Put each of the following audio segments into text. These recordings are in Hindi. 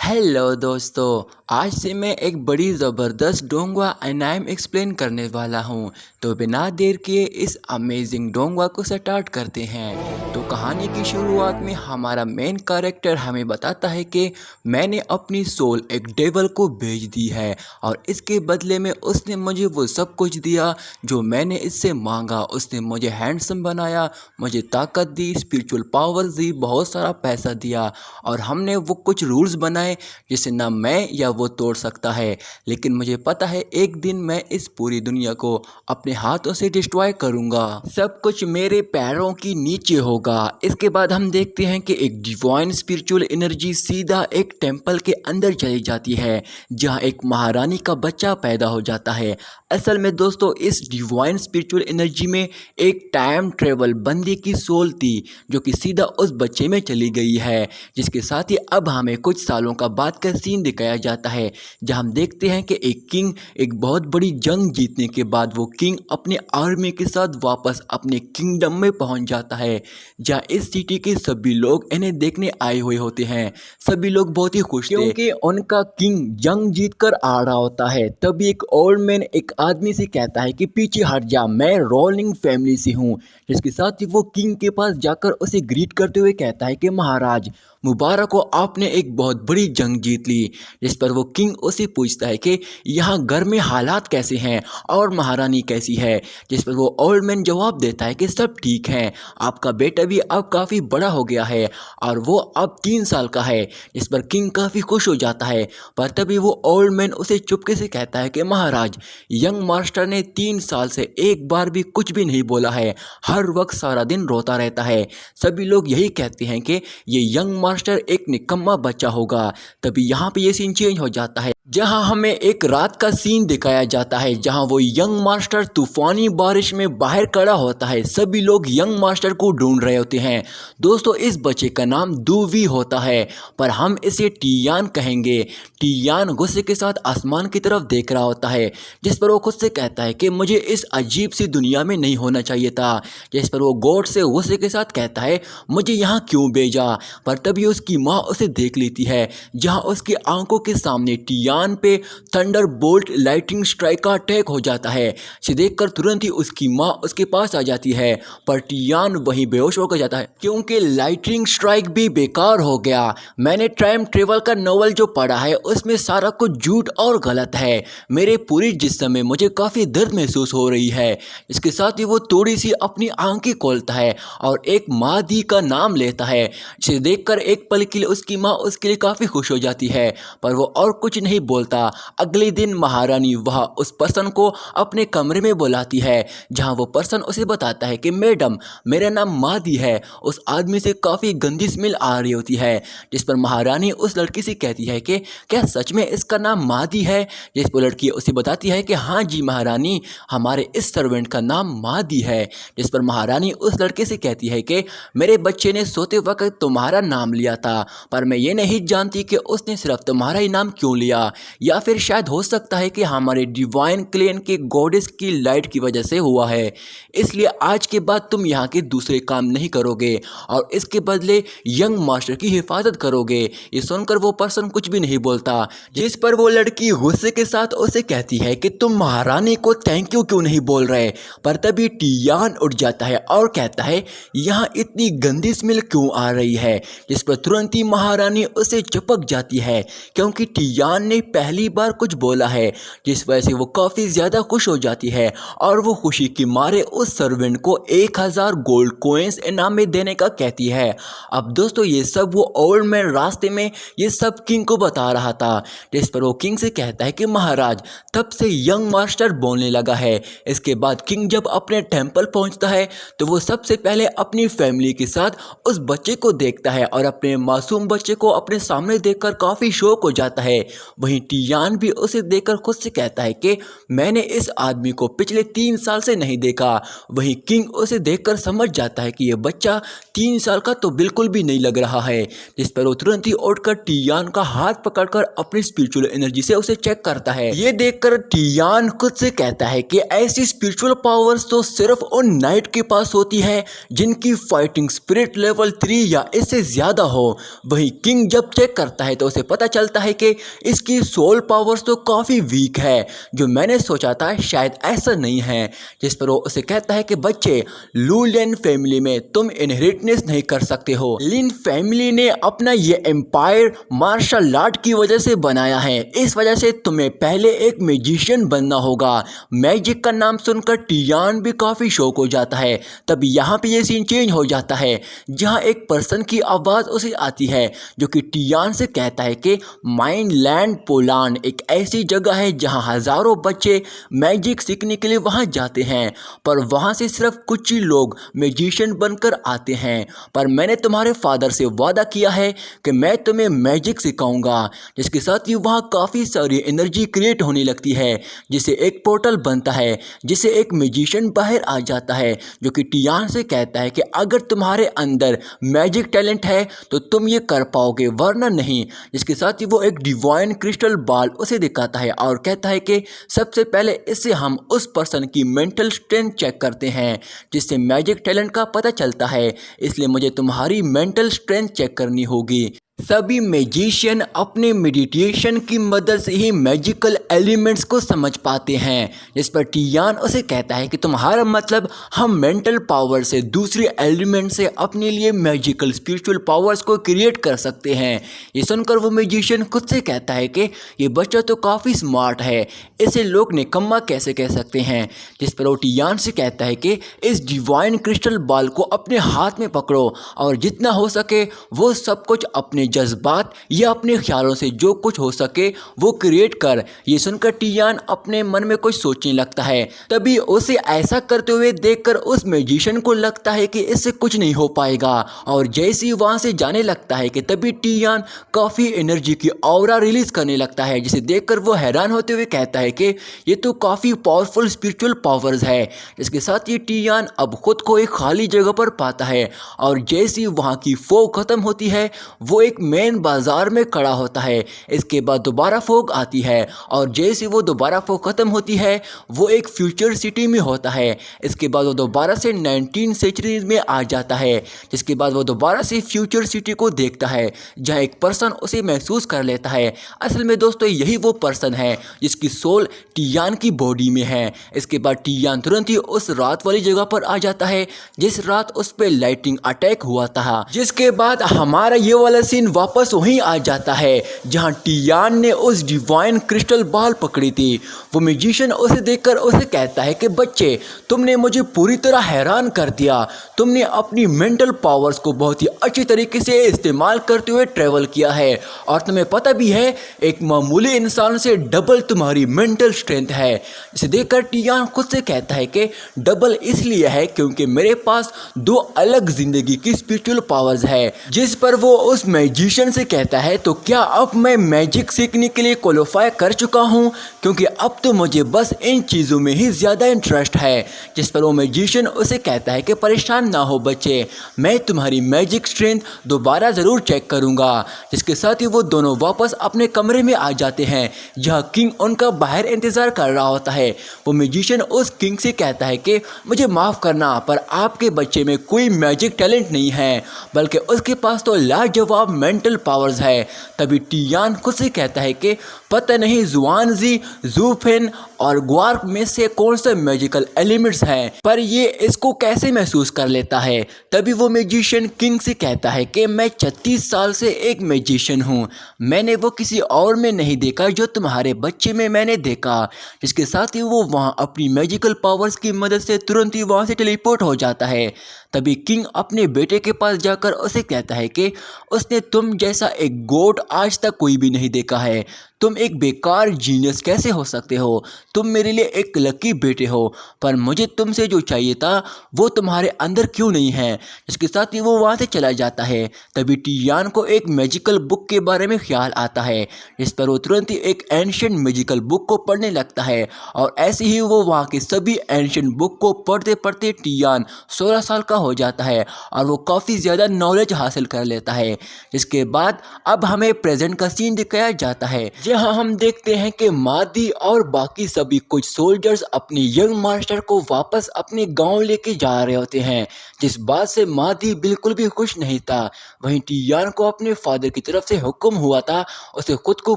हेलो दोस्तों, आज से मैं एक बड़ी ज़बरदस्त डोंगवा एनाइम एक्सप्लेन करने वाला हूँ। तो बिना देर किए इस अमेजिंग डोंगवा को स्टार्ट करते हैं। तो कहानी की शुरुआत में हमारा मेन कैरेक्टर हमें बताता है कि मैंने अपनी सोल एक डेवल को भेज दी है और इसके बदले में उसने मुझे वो सब कुछ दिया जो मैंने इससे मांगा। उसने मुझे हैंडसम बनाया, मुझे ताकत दी, स्पिरिचुअल पावर्स दी, बहुत सारा पैसा दिया और हमने वो कुछ रूल्स बनाए जिसे ना मैं या वो तोड़ सकता है। लेकिन मुझे पता है एक दिन मैं इस पूरी दुनिया को अपने हाथों से डिस्ट्रॉय करूंगा, सब कुछ मेरे पैरों की नीचे होगा। इसके बाद हम देखते हैं कि एक डिवाइन स्पिरिचुअल एनर्जी सीधा एक टेंपल के अंदर चली जाती है जहां एक महारानी का बच्चा पैदा हो जाता है। असल में दोस्तों इस डिवाइन स्पिरिचुअल एनर्जी में एक टाइम ट्रेवल बंदी की सोल थी जो कि सीधा उस बच्चे में चली गई है, जिसके साथ ही अब हमें कुछ सालों का बाद का सीन दिखाया जाता है जहां हम देखते हैं कि एक किंग एक बहुत बड़ी जंग जीतने के बाद वो किंग अपने आर्मी के साथ वापस अपने किंगडम में पहुंच जाता है जहां इस सिटी के सभी लोग इन्हें देखने आए हुए होते हैं। सभी लोग बहुत ही खुश थे क्योंकि उनका किंग जंग जीत कर आ रहा होता है। तभी एक ओल्ड मैन एक आदमी से कहता है कि पीछे हट जा, मैं रोलिंग फैमिली से हूँ। जिसके साथ ही वो किंग के पास जाकर उसे ग्रीट करते हुए कहता है कि महाराज मुबारक हो, आपने एक बहुत बड़ी जंग जीत ली। जिस पर वो किंग उसे पूछता है कि यहाँ घर में हालात कैसे हैं और महारानी कैसी है। जिस पर वो ओल्ड मैन जवाब देता है कि सब ठीक है, आपका बेटा भी अब काफ़ी बड़ा हो गया है और वो अब 3 साल का है। जिस पर किंग काफ़ी खुश हो जाता है। पर तभी वो ओल्ड मैन उसे चुपके से कहता है कि महाराज यंग मास्टर ने 3 साल से एक बार भी कुछ भी नहीं बोला है, हर वक्त सारा दिन रोता रहता है। सभी लोग यही कहते हैं कि ये यंग मास्टर एक निकम्मा बच्चा होगा। तभी यहाँ पे ये सीन चेंज हो जाता है जहां हमें एक रात का सीन दिखाया जाता है जहां वो यंग मास्टर तूफानी बारिश में बाहर खड़ा होता है। सभी लोग यंग मास्टर को ढूंढ रहे होते हैं। दोस्तों इस बच्चे का नाम दूवी होता है पर हम इसे टियान कहेंगे। टियान गुस्से के साथ आसमान की तरफ देख रहा होता है जिस पर वो खुद से कहता है कि मुझे इस अजीब सी दुनिया में नहीं होना चाहिए था। जिस पर वो गॉड से गुस्से के साथ कहता है मुझे यहाँ क्यों भेजा। पर तभी उसकी माँ उसे देख लेती है जहाँ उसकी आंखों के सामने टियान पे थंडर बोल्ट लाइटिंग स्ट्राइक का अटैक हो जाता है। इसे देखकर तुरंत ही उसकी माँ उसके पास आ जाती है पर टियान वहीं बेहोश होकर जाता है क्योंकि लाइटिंग स्ट्राइक भी बेकार हो गया। मैंने टाइम ट्रेवल का नॉवल जो पढ़ा है उसमें सारा कुछ झूठ और गलत है। मेरे पूरी जिस्म में मुझे काफ़ी दर्द महसूस हो रही है। इसके साथ ही वो थोड़ी सी अपनी आंखें खोलता है और एक मादी का नाम लेता है। इसे देखकर एक पल के लिए उसकी माँ उसके लिए काफ़ी खुश हो जाती है पर वो और कुछ नहीं बोलता। अगले दिन महारानी वह उस पर्सन को अपने कमरे में बुलाती है जहां वो पर्सन उसे बताता है कि मैडम मेरा नाम मादी है। उस आदमी से काफ़ी गंदी स्मेल आ रही होती है। जिस पर महारानी उस लड़की से कहती है कि क्या सच में इसका नाम मादी है। जिस पर लड़की उसे बताती है कि हाँ जी महारानी, हमारे इस सर्वेंट का नाम मादी है। जिस पर महारानी उस लड़के से कहती है कि मेरे बच्चे ने सोते वक्त तुम्हारा नाम लिया था पर मैं ये नहीं जानती कि उसने सिर्फ तुम्हारा ही नाम क्यों लिया, या फिर शायद हो सकता है कि हमारे डिवाइन क्लेन के गॉडेस की लाइट की वजह से हुआ है। इसलिए आज के बाद तुम यहाँ के दूसरे काम नहीं करोगे और इसके बदले यंग मास्टर की हिफाजत करोगे। ये सुनकर वो पर्सन कुछ भी नहीं बोलता। जिस पर वो लड़की गुस्से के साथ उसे कहती है कि तुम महारानी को थैंक यू क्यों नहीं बोल रहे। पर तभी टियान उठ जाता है और कहता है यहाँ इतनी गंदी स्मेल क्यों आ रही है। जिस पर तुरंत ही महारानी उसे चिपक जाती है क्योंकि टियान ने पहली बार कुछ बोला है। जिस वजह से वो काफ़ी ज़्यादा खुश हो जाती है और वो खुशी के मारे उस सर्वेंट को 1000 गोल्ड कोइंस इनाम में देने का कहती है। अब दोस्तों ये सब वो ओल्ड मैन रास्ते में ये सब किंग को बता रहा था। जिस पर वो किंग से कहता है कि महाराज तब से यंग मास्टर बोलने लगा है। इसके बाद किंग जब अपने टेम्पल पहुंचता है तो वो सबसे पहले अपनी फैमिली के साथ उस बच्चे को देखता है और अपने मासूम बच्चे को अपने सामने देखकर काफ़ी शौक हो जाता है। वहीं वहीं टियान भी उसे देखकर खुद से कहता है कि मैंने इस आदमी को पिछले 3 साल से नहीं देखा। वहीं किंग उसे देखकर समझ जाता है कि यह बच्चा 3 साल का तो बिल्कुल भी नहीं लग रहा है, जिस पर वो तुरंत ही उठकर टियान का हाथ पकड़कर अपनी स्पिरिचुअल एनर्जी से उसे चेक करता है। ये देखकर टियान खुद से कहता है कि ऐसी स्पिरिचुअल पावर्स तो सिर्फ उन नाइट के पास होती है जिनकी फाइटिंग स्पिरिट लेवल 3 या इससे ज्यादा हो। वहीं किंग जब चेक करता है तो उसे पता चलता है कि इसकी सोल पावर्स तो काफी वीक है, जो मैंने सोचा था शायद ऐसा नहीं है। जिस पर वो उसे कहता है कि बच्चे, लू लिन फैमिली में तुम इनहेरिटनेस नहीं कर सकते हो। लिन फैमिली ने अपना ये एम्पायर मार्शल आर्ट की वजह से बनाया है, इस वजह से तुम्हें पहले एक मैजिशियन बनना होगा। मैजिक का नाम सुनकर टियान भी काफी शौक हो जाता है। तब यहाँ पे ये सीन चेंज हो जाता है, जहाँ एक पर्सन की आवाज उसे आती है जो कि टियान से कहता है कि माइनलैंड पोलान एक ऐसी जगह है जहाँ हजारों बच्चे मैजिक सीखने के लिए वहाँ जाते हैं, पर वहाँ से सिर्फ कुछ ही लोग मैजिशियन बनकर आते हैं। पर मैंने तुम्हारे फादर से वादा किया है कि मैं तुम्हें मैजिक सिखाऊंगा। जिसके साथ ही वहाँ काफ़ी सारी एनर्जी क्रिएट होने लगती है, जिससे एक पोर्टल बनता है, जिससे एक मैजिशियन बाहर आ जाता है, जो कि टियान से कहता है कि अगर तुम्हारे अंदर मैजिक टैलेंट है तो तुम ये कर पाओगे, वरना नहीं। जिसके साथ ही वो एक डिवाइन क्रिस्टल बॉल उसे दिखाता है और कहता है कि सबसे पहले इससे हम उस पर्सन की मेंटल स्ट्रेंथ चेक करते हैं, जिससे मैजिक टैलेंट का पता चलता है। इसलिए मुझे तुम्हारी मेंटल स्ट्रेंथ चेक करनी होगी। सभी मैजिशियन अपने मेडिटेशन की मदद से ही मैजिकल एलिमेंट्स को समझ पाते हैं। जिस पर टियान उसे कहता है कि तुम्हारा मतलब हम मेंटल पावर से दूसरे एलिमेंट से अपने लिए मैजिकल स्पिरिचुअल पावर्स को क्रिएट कर सकते हैं। ये सुनकर वो मैजिशियन खुद से कहता है कि ये बच्चा तो काफ़ी स्मार्ट है, इसे लोग निकम्मा कैसे कह सकते हैं। जिस पर वो टियान से कहता है कि इस डिवाइन क्रिस्टल बॉल को अपने हाथ में पकड़ो और जितना हो सके वो सब कुछ अपने जज्बात या अपने ख्यालों से जो कुछ हो सके वो क्रिएट कर। ये सुनकर टियान अपने मन में कुछ सोचने लगता है। तभी उसे ऐसा करते हुए देखकर उस मैजिशियन को लगता है कि इससे कुछ नहीं हो पाएगा, और जैसे ही वहां से जाने लगता है कि तभी टियान काफी एनर्जी की ऑरा रिलीज करने लगता है, जिसे देखकर वो हैरान होते हुए कहता है कि ये तो काफी पावरफुल स्पिरिचुअल पावर्स है। इसके साथ ही टियान अब खुद को एक खाली जगह पर पाता है, और जैसे ही वहां की फोग खत्म होती है वो एक मेन बाजार में खड़ा होता है। इसके बाद दोबारा फोग आती है, और जैसे वो दोबारा फोग खत्म होती है वो एक फ्यूचर सिटी में होता है। इसके बाद वो दोबारा से 19 सेंचुरी में आ जाता है, जिसके बाद वो दोबारा से फ्यूचर सिटी को देखता है, जहाँ एक पर्सन उसे महसूस कर लेता है। असल में दोस्तों यही वो पर्सन है जिसकी सोल टियान की बॉडी में है। इसके बाद टियान तुरंत ही उस रात वाली जगह पर आ जाता है जिस रात उस पर लाइटिंग अटैक हुआ था। जिसके बाद हमारा ये वाला सीन वापस वहीं आ जाता है जहां टियान ने उस डिवाइन क्रिस्टल बॉल पकड़ी थी। वो मैजिशियन उसे देखकर उसे कहता है कि बच्चे, तुमने मुझे पूरी तरह हैरान कर दिया। तुमने अपनी मेंटल पावर्स को बहुत ही अच्छी तरीके से इस्तेमाल करते हुए ट्रेवल किया है, और तुम्हें पता भी है एक मामूली इंसान से डबल तुम्हारी मेंटल स्ट्रेंथ है। इसे देखकर टियान खुद से कहता है कि डबल इसलिए है क्योंकि मेरे पास 2 अलग जिंदगी की स्पिरिचुअल पावर्स है। जिस पर वो उस मैजिशियन से कहता है तो क्या अब मैं मैजिक सीखने के लिए क्वालिफाई कर चुका हूँ, क्योंकि अब तो मुझे बस इन चीज़ों में ही ज़्यादा इंटरेस्ट है। जिस पर वो मैजिशियन उसे कहता है कि परेशान ना हो बच्चे, मैं तुम्हारी मैजिक स्ट्रेंथ दोबारा ज़रूर चेक करूँगा। जिसके साथ ही वो दोनों वापस अपने कमरे में आ जाते हैं जहाँ किंग उनका बाहर इंतज़ार कर रहा होता है। वो मैजिशियन उस किंग से कहता है कि मुझे माफ़ करना, पर आपके बच्चे में कोई मैजिक टैलेंट नहीं है, बल्कि उसके पास तो लाजवाब मेंटल पावर्स है। तभी टियान खुद से कहता है कि पता नहीं जुआनजी, जूफेन और ग्वार्क में से कौन सा मैजिकल एलिमेंट्स हैं, पर ये इसको कैसे महसूस कर लेता है। तभी वो मैजिशियन किंग से कहता है कि मैं 36 साल से एक मैजिशियन हूँ, मैंने वो किसी और में नहीं देखा जो तुम्हारे बच्चे में मैंने देखा। जिसके साथ ही वो वहाँ अपनी मैजिकल पावर्स की मदद से तुरंत ही वहाँ से टेलीपोर्ट हो जाता है। तभी किंग अपने बेटे के पास जाकर उसे कहता है कि उसने तुम जैसा एक गोट आज तक कोई भी नहीं देखा है, तुम एक बेकार जीनियस कैसे हो सकते हो? तुम मेरे लिए एक लकी बेटे हो, पर मुझे तुमसे जो चाहिए था वो तुम्हारे अंदर क्यों नहीं है। इसके साथ ही वो वहाँ से चला जाता है। तभी टियान को एक मैजिकल बुक के बारे में ख्याल आता है, जिस पर वो तुरंत ही एक एंशिएंट मैजिकल बुक को पढ़ने लगता है। और ऐसे ही वो वहाँ की सभी एंशिएंट बुक को पढ़ते पढ़ते टियान 16 साल का हो जाता है और वो काफ़ी ज़्यादा नॉलेज हासिल कर लेता है। इसके बाद अब हमें प्रेजेंट का सीन दिखाया जाता है, जहाँ हम देखते हैं कि मादी और बाकी सभी कुछ सोल्जर्स अपने यंग मास्टर को वापस अपने गांव लेके जा रहे होते हैं, जिस बात से मादी बिल्कुल भी खुश नहीं था। वहीं टियान को अपने फादर की तरफ से हुक्म हुआ था उसे खुद को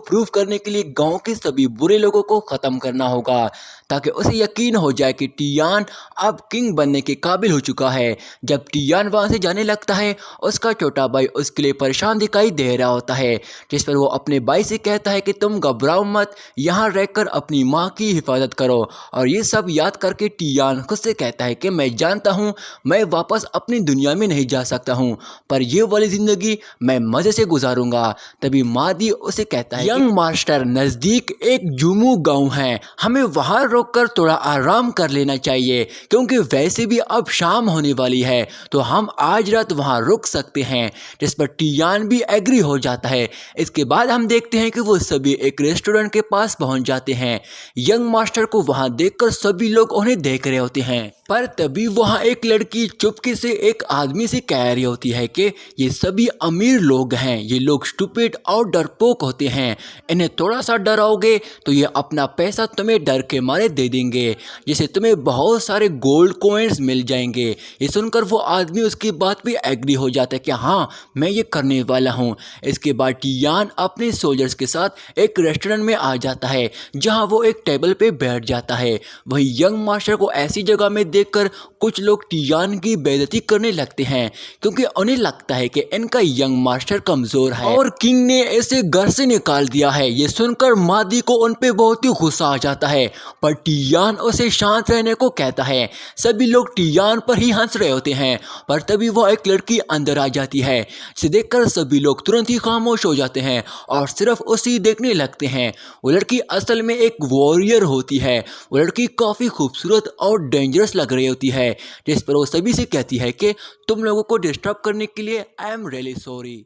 प्रूव करने के लिए गांव के सभी बुरे लोगों को ख़त्म करना होगा, ताकि उसे यकीन हो जाए कि टियान अब किंग बनने के काबिल हो चुका है। जब टियान वहाँ से जाने लगता है, उसका छोटा भाई उसके लिए परेशान दिखाई दे रहा होता है, जिस पर वो अपने भाई से कहता है कि तुम घबराओ मत, यहाँ रहकर अपनी माँ की हिफाजत करो। और ये सब याद करके टियान खुद से कहता है कि मैं जानता हूँ मैं वापस अपनी दुनिया में नहीं जा सकता हूँ, पर ये वाली ज़िंदगी मैं मज़े से गुजारूंगा। तभी मादी उसे कहता है, यंग मास्टर नज़दीक एक जुमू गाँव है, हमें वहाँ रोककर थोड़ा आराम कर लेना चाहिए, क्योंकि वैसे भी अब शाम होने वाली है, तो हम आज रात वहाँ रुक सकते हैं। जिस पर टियान भी एग्री हो जाता है। इसके बाद हम देखते हैं कि वो सभी एक रेस्टोरेंट के पास पहुंच जाते हैं। यंग मास्टर को वहां देखकर सभी लोग उन्हें देख रहे होते हैं, पर तभी वहां एक लड़की चुपके से एक आदमी से कह रही होती है कि ये सभी अमीर लोग हैं, ये लोग स्टूपिड और डरपोक होते हैं, इन्हें थोड़ा सा डराओगे तो ये अपना पैसा तुम्हें डर के मारे दे देंगे, जिससे तुम्हें बहुत सारे गोल्ड कॉइन्स मिल जाएंगे। ये सुनकर वो आदमी उसकी बात पे एग्री हो जाता है कि हाँ मैं ये करने वाला हूँ। इसके बाद टियान अपने सोल्जर्स के साथ एक रेस्टोरेंट में आ जाता है, जहाँ वो एक टेबल पे बैठ जाता है। वही यंग मास्टर को ऐसी जगह में देखकर कुछ लोग टियान की बेइज्जती करने लगते हैं, क्योंकि उन्हें लगता है कि इनका यंग मास्टर कमजोर है और किंग ने इसे घर से निकाल दिया है। ये सुनकर मादी को उन पे बहुत ही गुस्सा आ जाता है, पर टियान उसे शांत रहने को कहता है। सभी लोग टियान पर ही हंस रहे होते हैं, पर तभी वो एक लड़की अंदर आ जाती है, जिसे देखकर सभी लोग तुरंत ही खामोश हो जाते हैं और सिर्फ उसी देखने लगते हैं। वो लड़की असल में एक वॉरियर होती है। वो लड़की काफ़ी खूबसूरत और डेंजरस लग रही होती है, जिस पर वो सभी से कहती है कि तुम लोगों को डिस्टर्ब करने के लिए आई एम रियली सॉरी।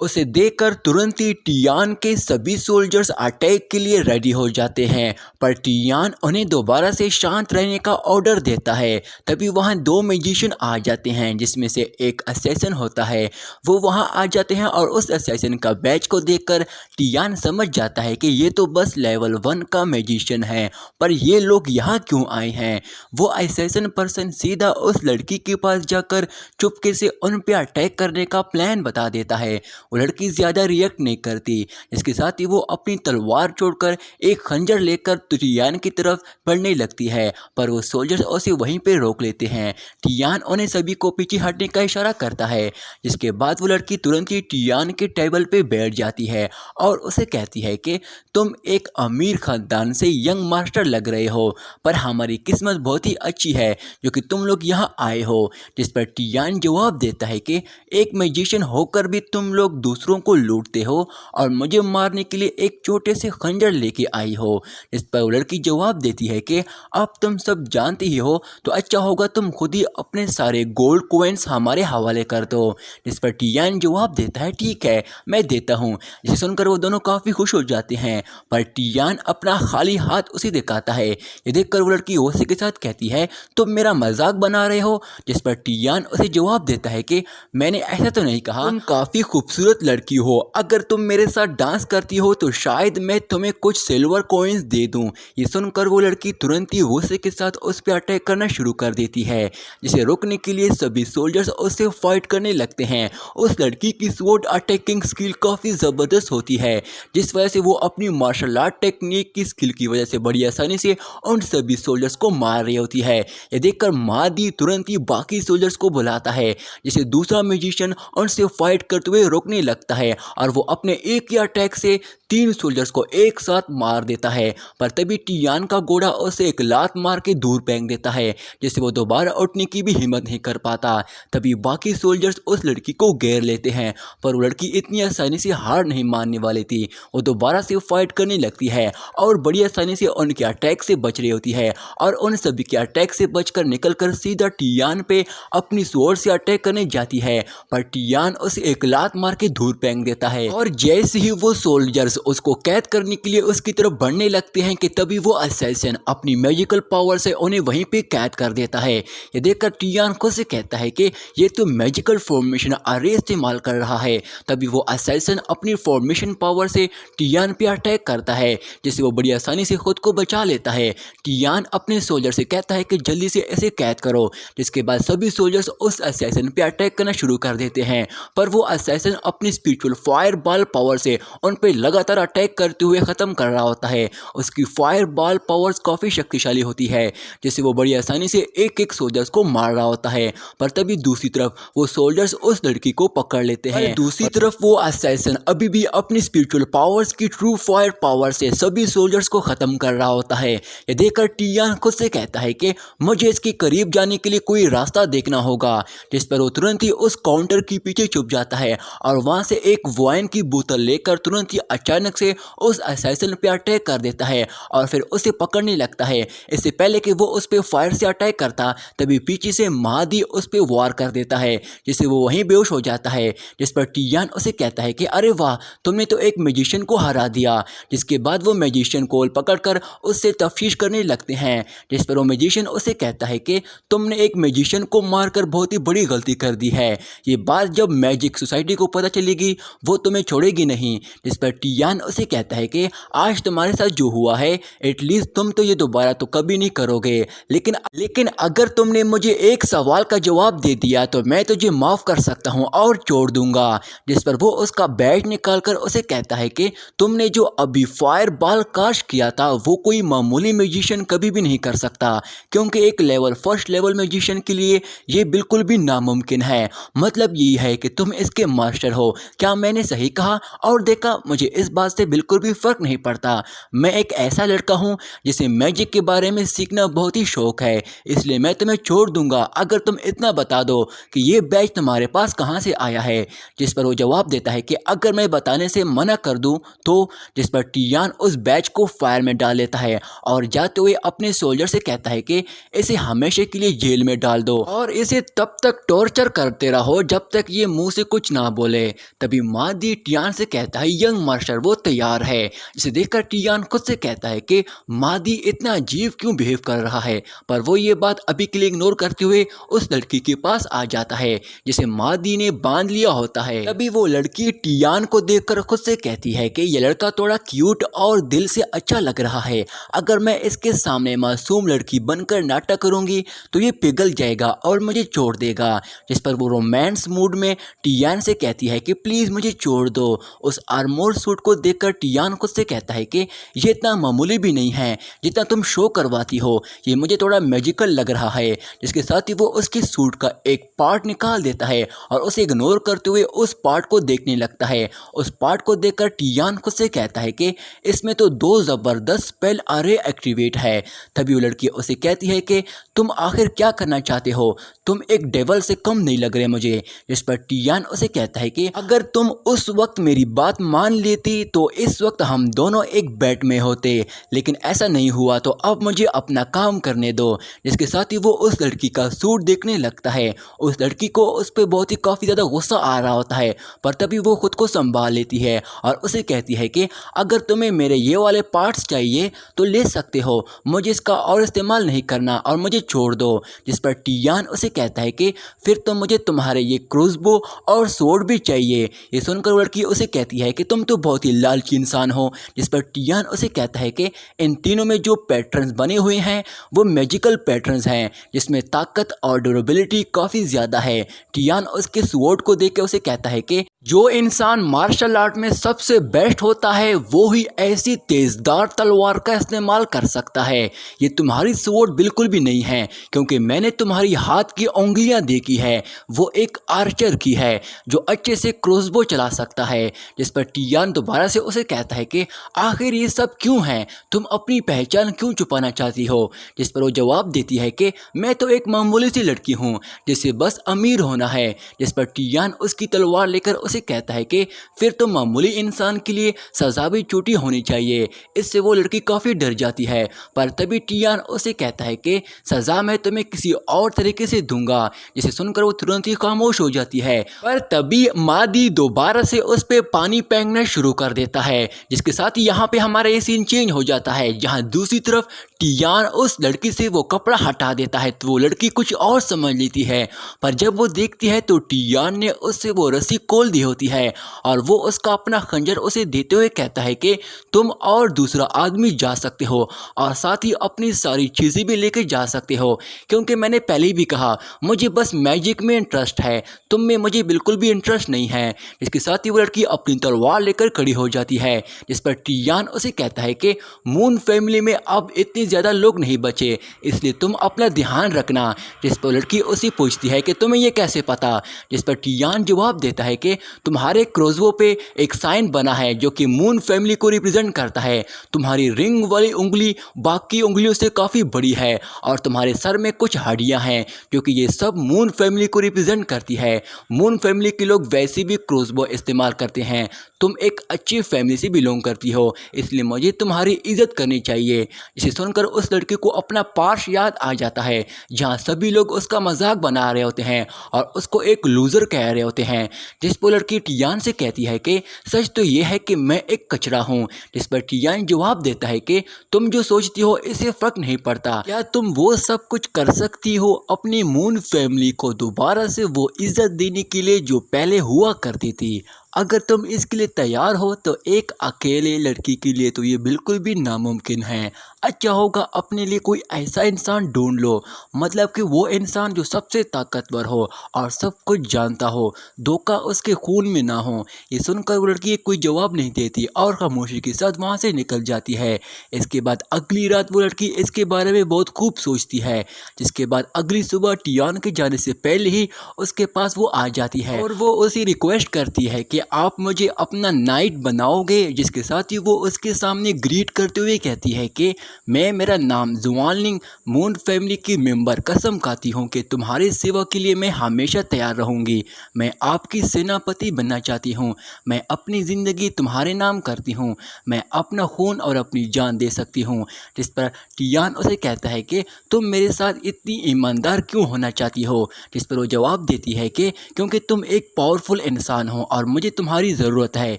उसे देखकर तुरंत ही टियान के सभी सोल्जर्स अटैक के लिए रेडी हो जाते हैं, पर टियान उन्हें दोबारा से शांत रहने का ऑर्डर देता है। तभी वहां दो मैजिशियन आ जाते हैं, जिसमें से एक असैसिन होता है। वो वहां आ जाते हैं और उस असैसिन का बैच को देखकर टियान समझ जाता है कि ये तो बस लेवल 1 का मैजिशियन है, पर ये लोग यहाँ क्यों आए हैं। वो असैसिन पर्सन सीधा उस लड़की के पास जाकर चुपके से उन पर अटैक करने का प्लान बता देता है। वो लड़की ज़्यादा रिएक्ट नहीं करती। इसके साथ ही वो अपनी तलवार छोड़कर एक खंजर लेकर टियान की तरफ बढ़ने लगती है, पर वो सोल्जर्स उसे वहीं पे रोक लेते हैं। टियान उन्हें सभी को पीछे हटने का इशारा करता है, जिसके बाद वो लड़की तुरंत ही टियान के टेबल पे बैठ जाती है और उसे कहती है कि तुम एक अमीर खानदान से यंग मास्टर लग रहे हो, पर हमारी किस्मत बहुत ही अच्छी है जो कि तुम लोग यहाँ आए हो। जिस पर टियान जवाब देता है कि एक मैजिशियन होकर भी तुम लोग दूसरों को लूटते हो और मुझे मारने के लिए एक छोटे से खंजर लेके आई हो। इस पर वो लड़की जवाब देती है कि अब तुम सब जानते ही हो, तो अच्छा होगा तुम खुद ही अपने सारे गोल्ड कॉइन्स हमारे हवाले कर दो। जिस पर टियान जवाब देता है ठीक है मैं देता हूँ। जिसे सुनकर वो दोनों काफ़ी खुश हो जाते हैं, पर टियान अपना खाली हाथ उसे दिखाता है। ये देखकर वो लड़की गुस्से के साथ कहती है तुम मेरा मजाक बना रहे हो। जिस पर टियान उसे जवाब देता है कि मैंने ऐसा तो नहीं कहा, तुम काफ़ी खूबसूरत लड़की हो, अगर तुम मेरे साथ डांस करती हो तो शायद मैं तुम्हें कुछ सिल्वर कॉइन्स दे दूं। ये सुनकर वो लड़की तुरंत ही गुस्से के साथ उस पर अटैक करना शुरू कर देती है, जिसे रोकने के लिए सभी सोल्जर्स उससे फाइट करने लगते हैं। उस लड़की की स्वॉर्ड अटैकिंग स्किल काफ़ी ज़बरदस्त होती है, जिस वजह से वो अपनी मार्शल आर्ट टेक्निक की स्किल की वजह से बड़ी आसानी से उन सभी सोल्जर्स को मार रही होती है। यह देखकर मादी तुरंत ही बाकी सोल्जर्स को बुलाता है, जिसे दूसरा मैजिशियन उनसे फाइट करते हुए रोकने लगता है और वो अपने एक ही अटैक से 3 सोल्जर्स को एक साथ मार देता है। पर तभी टियान का घोड़ा उसे एक लात मार के दूर फेंक देता है, जिससे वो दोबारा उठने की भी हिम्मत नहीं कर पाता। तभी बाकी सोल्जर्स उस लड़की को घेर लेते हैं, पर वो लड़की इतनी आसानी से हार नहीं मानने वाली थी। वो दोबारा से फाइट करने लगती है और बड़ी आसानी से उनके अटैक से बच रही होती है और उन सभी के अटैक से बचकर निकलकर सीधा टियान पे अपनी स्वॉर्ड से अटैक करने जाती है, पर टियान उसे एक लात मार के दूर फेंक देता है। और जैसे ही वो सोल्जर्स उसको कैद करने के लिए उसकी तरफ बढ़ने लगते हैं कि तभी वो असैसिन अपनी मैजिकल पावर से उन्हें वहीं पे कैद कर देता है। ये देखकर टियान खुद से कहता है कि ये तो मैजिकल फॉर्मेशन अरे इस्तेमाल कर रहा है। तभी वो असैसिन अपनी फॉर्मेशन पावर से टियान पे अटैक करता है, जिससे वो बड़ी आसानी से खुद को बचा लेता है। टियान अपने सोल्जर से कहता है कि जल्दी से इसे कैद करो, जिसके बाद सभी सोल्जर्स उस असैसिन पे अटैक करना शुरू कर देते हैं। पर वो असैसिन अपनी स्पिरिचुअल फायर बॉल पावर से उन पे लगातार अटैक करते हुए ख़त्म कर रहा होता है। उसकी फायर बॉल पावर्स काफ़ी शक्तिशाली होती है, जिससे वो बड़ी आसानी से एक एक सोल्जर्स को मार रहा होता है। पर तभी दूसरी तरफ वो सोल्जर्स उस लड़की को पकड़ लेते हैं। दूसरी तरफ वो असैसिन अभी भी अपनी स्पिरिचुअल पावर्स की ट्रू फायर पावर से सभी सोल्जर्स को ख़त्म कर रहा होता है। ये देखकर टियान खुद से कहता है कि मुझे इसके करीब जाने के लिए कोई रास्ता देखना होगा, जिस पर वो तुरंत ही उस काउंटर के पीछे छुप जाता है और वहाँ से एक वाइन की बोतल लेकर तुरंत ही अचानक से उस असैसिन पे अटैक कर देता है और फिर उसे पकड़ने लगता है। इससे पहले कि वो उस पे फायर से अटैक करता, तभी पीछे से महादी उस पे वार कर देता है, जिससे वो वहीं बेहोश हो जाता है। जिस पर टियान उसे कहता है कि अरे वाह, तुमने तो एक मैजिशियन को हरा दिया। जिसके बाद वो मैजिशियन को पकड़कर उससे तफ्तीश करने लगते हैं, जिस पर वो मैजिशियन उसे कहता है कि तुमने एक मैजिशियन को मारकर बहुत ही बड़ी गलती कर दी है। ये बात जब मैजिक सोसाइटी को पता चलेगी वो तुम्हें छोड़ेगी नहीं। जिस पर टियान उसे कहता है कि आज तुम्हारे साथ जो हुआ है एटलीस्ट तुम तो ये दोबारा तो कभी नहीं करोगे, लेकिन अगर तुमने मुझे एक सवाल का जवाब दे दिया तो मैं तुझे माफ़ कर सकता हूँ और छोड़ दूंगा। जिस पर वो उसका बैज निकालकर उसे कहता है कि तुमने जो अभी फायर बॉल कास्ट किया था वो कोई मामूली मैजिशियन कभी भी नहीं कर सकता, क्योंकि एक फर्स्ट लेवल मैजिशियन के लिए ये बिल्कुल भी नामुमकिन है। मतलब यही है कि तुम इसके मास्टर हो। क्या मैंने सही कहा? और देखा, मुझे इस बात से बिल्कुल भी फ़र्क नहीं पड़ता। मैं एक ऐसा लड़का हूँ जिसे मैजिक के बारे में सीखना बहुत ही शौक है, इसलिए मैं तुम्हें छोड़ दूंगा अगर तुम इतना बता दो कि ये बैज तुम्हारे पास कहाँ से आया है। जिस पर वो जवाब देता है कि अगर मैं बताने से मना कर दूं तो। जिस पर टियान उस बैज को फायर में डाल लेता है और जाते हुए अपने सोल्जर से कहता है कि इसे हमेशा के लिए जेल में डाल दो और इसे तब तक टॉर्चर करते रहो जब तक ये मुंह से कुछ ना बोले। तभी मादी टियान से कहता है यंग मास्टर वो तैयार है। जिसे देखकर टियान खुद से कहता है कि मादी इतना अजीब क्यों बिहेव कर रहा है, पर वो ये बात अभी के लिए इग्नोर करते हुए उस लड़की के पास आ जाता है जिसे मादी ने बांध लिया होता है। तभी वो लड़की टियान को देखकर खुद से कहती है कि ये लड़का थोड़ा क्यूट और दिल से अच्छा लग रहा है। अगर मैं इसके सामने मासूम लड़की बनकर नाटक करूंगी तो ये पिघल जाएगा और मुझे छोड़ देगा। जिस पर वो रोमांस मूड में टियान से कहती है कि प्लीज़ मुझे छोड़ दो। उस आर्मोर सूट को देखकर टियान खुद से कहता है कि ये इतना मामूली भी नहीं है जितना तुम शो करवाती हो, ये मुझे थोड़ा मैजिकल लग रहा है। जिसके साथ ही वो उसकी सूट का एक पार्ट निकाल देता है और उसे इग्नोर करते हुए उस पार्ट को देखने लगता है। उस पार्ट को देखकर टियान खुद से कहता है कि इसमें तो 2 ज़बरदस्त स्पेल अरे एक्टिवेट है। तभी वो लड़की उसे कहती है कि तुम आखिर क्या करना चाहते हो, तुम एक डेवल से कम नहीं लग रहे मुझे। जिस पर टियान उसे कहता है कि अगर तुम उस वक्त मेरी बात मान लेती तो इस वक्त हम दोनों एक बेड में होते, लेकिन ऐसा नहीं हुआ तो अब मुझे अपना काम करने दो। जिसके साथ ही वो उस लड़की का सूट देखने लगता है। उस लड़की को उस पर बहुत ही काफ़ी ज़्यादा गुस्सा आ रहा होता है, पर तभी वो खुद को संभाल लेती है और उसे कहती है कि अगर तुम्हें मेरे ये वाले पार्ट्स चाहिए तो ले सकते हो, मुझे इसका और इस्तेमाल नहीं करना और मुझे छोड़ दो। जिस पर टियान उसे कहता है कि फिर तो मुझे तुम्हारे ये क्रूज़बो और सोर्ड भी चाहिए। ये सुनकर लड़की उसे कहती है कि तुम तो बहुत ही लालची इंसान हो। जिस पर टियान उसे कहता है कि इन तीनों में जो पैटर्न्स बने हुए हैं वो मैजिकल पैटर्न्स हैं, जिसमें ताकत और ड्यूरेबिलिटी काफ़ी ज़्यादा है। टियान उसके स्वॉर्ड को देख के उसे कहता है कि जो इंसान मार्शल आर्ट में सबसे बेस्ट होता है वो ही ऐसी तेज़दार तलवार का इस्तेमाल कर सकता है। ये तुम्हारी सोच बिल्कुल भी नहीं है, क्योंकि मैंने तुम्हारी हाथ की उंगलियां देखी है। वो एक आर्चर की है जो अच्छे से क्रॉसबो चला सकता है। जिस पर टियान दोबारा से उसे कहता है कि आखिर ये सब क्यों है, तुम अपनी पहचान क्यों छुपाना चाहती हो। जिस पर वो जवाब देती है कि मैं तो एक मामूली सी लड़की हूँ जिसे बस अमीर होना है। जिस पर टियान उसकी तलवार लेकर उसे कहता है कि फिर तो मामूली इंसान के लिए सजा भी छोटी होनी चाहिए। इससे वो लड़की काफ़ी डर जाती है, पर तभी टियान उसे कहता है कि सजा मैं तुम्हें किसी और तरीके से दूंगा। जिसे सुनकर वो तुरंत ही खामोश हो जाती है, पर तभी मादी दोबारा से उस पर पानी फेंकना शुरू कर देता है। जिसके साथ ही यहाँ पे हमारा ये सीन चेंज हो जाता है, जहाँ दूसरी तरफ टियान उस लड़की से वो कपड़ा हटा देता है तो वो लड़की कुछ और समझ लेती है, पर जब वो देखती है तो टियान ने उससे वो रस्सी खोल दी होती है और वो उसका अपना खंजर उसे देते हुए कहता है कि तुम और दूसरा आदमी जा सकते हो और साथ ही अपनी सारी चीज़ें भी लेकर जा सकते हो, क्योंकि मैंने पहले भी कहा मुझे बस मैजिक में इंटरेस्ट है, तुम में मुझे बिल्कुल भी इंटरेस्ट नहीं है। इसके साथ ही वो लड़की अपनी तलवार लेकर खड़ी हो जाती है। जिस पर टियान उसे कहता है कि मून फैमिली में अब इतने ज़्यादा लोग नहीं बचे, इसलिए तुम अपना ध्यान रखना। जिस पर लड़की उसे पूछती है कि तुम्हें ये कैसे पता। जिस पर टियान जवाब देता है कि तुम्हारे क्रॉसबो पे एक साइन बना है जो कि मून फैमिली को रिप्रेजेंट करता है। तुम्हारी रिंग वाली उंगली बाकी उंगलियों से काफ़ी बड़ी है और तुम्हारे सर में कुछ हड्डियां हैं जो कि ये सब मून फैमिली को रिप्रेजेंट करती है। मून फैमिली के लोग वैसे भी क्रॉसबो इस्तेमाल करते हैं। तुम एक अच्छी फैमिली से बिलोंग करती हो, इसलिए मुझे तुम्हारी इज्जत करनी चाहिए। जिसे सुनकर उस लड़के को अपना पास्ट याद आ जाता है, जहाँ सभी लोग उसका मजाक बना रहे होते हैं और उसको एक लूज़र कह रहे होते हैं। जिस पर लड़की टियान से कहती है कि सच तो ये है कि मैं एक कचरा हूँ। जिस पर टियान जवाब देता है कि तुम जो सोचती हो इससे फर्क नहीं पड़ता। क्या तुम वो सब कुछ कर सकती हो अपनी मून फैमिली को दोबारा से वो इज्जत देने के लिए जो पहले हुआ करती थी? अगर तुम इसके लिए तैयार हो तो एक अकेले लड़की के लिए तो ये बिल्कुल भी नामुमकिन है। अच्छा होगा अपने लिए कोई ऐसा इंसान ढूंढ लो, मतलब कि वो इंसान जो सबसे ताकतवर हो और सब कुछ जानता हो, धोखा उसके खून में ना हो। ये सुनकर वो लड़की कोई जवाब नहीं देती और खामोशी के साथ वहाँ से निकल जाती है। इसके बाद अगली रात वो लड़की इसके बारे में बहुत खूब सोचती है, जिसके बाद अगली सुबह टियान के जाने से पहले ही उसके पास वो आ जाती है और वो उसे रिक्वेस्ट करती है कि आप मुझे अपना नाइट बनाओगे। जिसके साथ ही वो उसके सामने ग्रीट करते हुए कहती है कि मैं, मेरा नाम जुआनलिंग, मून फैमिली की मेंबर, कसम खाती हूँ कि तुम्हारी सेवा के लिए मैं हमेशा तैयार रहूँगी। मैं आपकी सेनापति बनना चाहती हूँ। मैं अपनी ज़िंदगी तुम्हारे नाम करती हूँ। मैं अपना खून और अपनी जान दे सकती हूँ। जिस पर टियान उसे कहता है कि तुम मेरे साथ इतनी ईमानदार क्यों होना चाहती हो। जिस पर वो जवाब देती है कि क्योंकि तुम एक पावरफुल इंसान हो और मुझे तुम्हारी ज़रूरत है।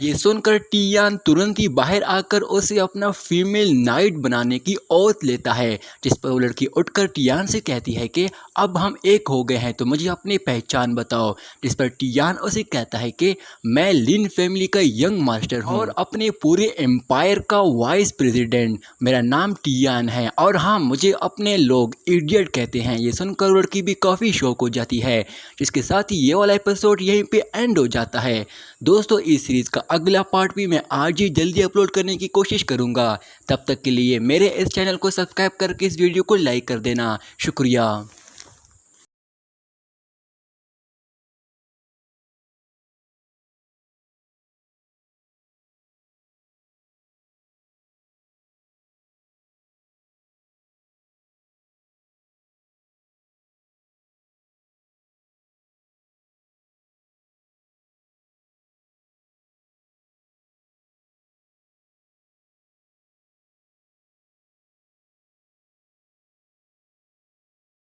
ये सुनकर टियान तुरंत ही बाहर आकर उसे अपना फीमेल नाइट बनाने की ओथ लेता है। जिस पर वो लड़की उठकर टियान से कहती है कि अब हम एक हो गए हैं तो मुझे अपनी पहचान बताओ। जिस पर टियान उसे कहता है कि मैं लिन फैमिली का यंग मास्टर हूँ और अपने पूरे एम्पायर का वाइस प्रेसिडेंट। मेरा नाम टियान है और हाँ, मुझे अपने लोग इडियट कहते हैं। ये सुनकर लड़की भी काफ़ी शौक हो जाती है। जिसके साथ ही ये वाला एपिसोड यहीं पे एंड हो जाता है। दोस्तों, इस सीरीज़ का अगला पार्ट भी मैं आज ही जल्दी अपलोड करने की कोशिश करूँगा। तब तक के लिए मेरे इस चैनल को सब्सक्राइब करके इस वीडियो को लाइक कर देना। शुक्रिया।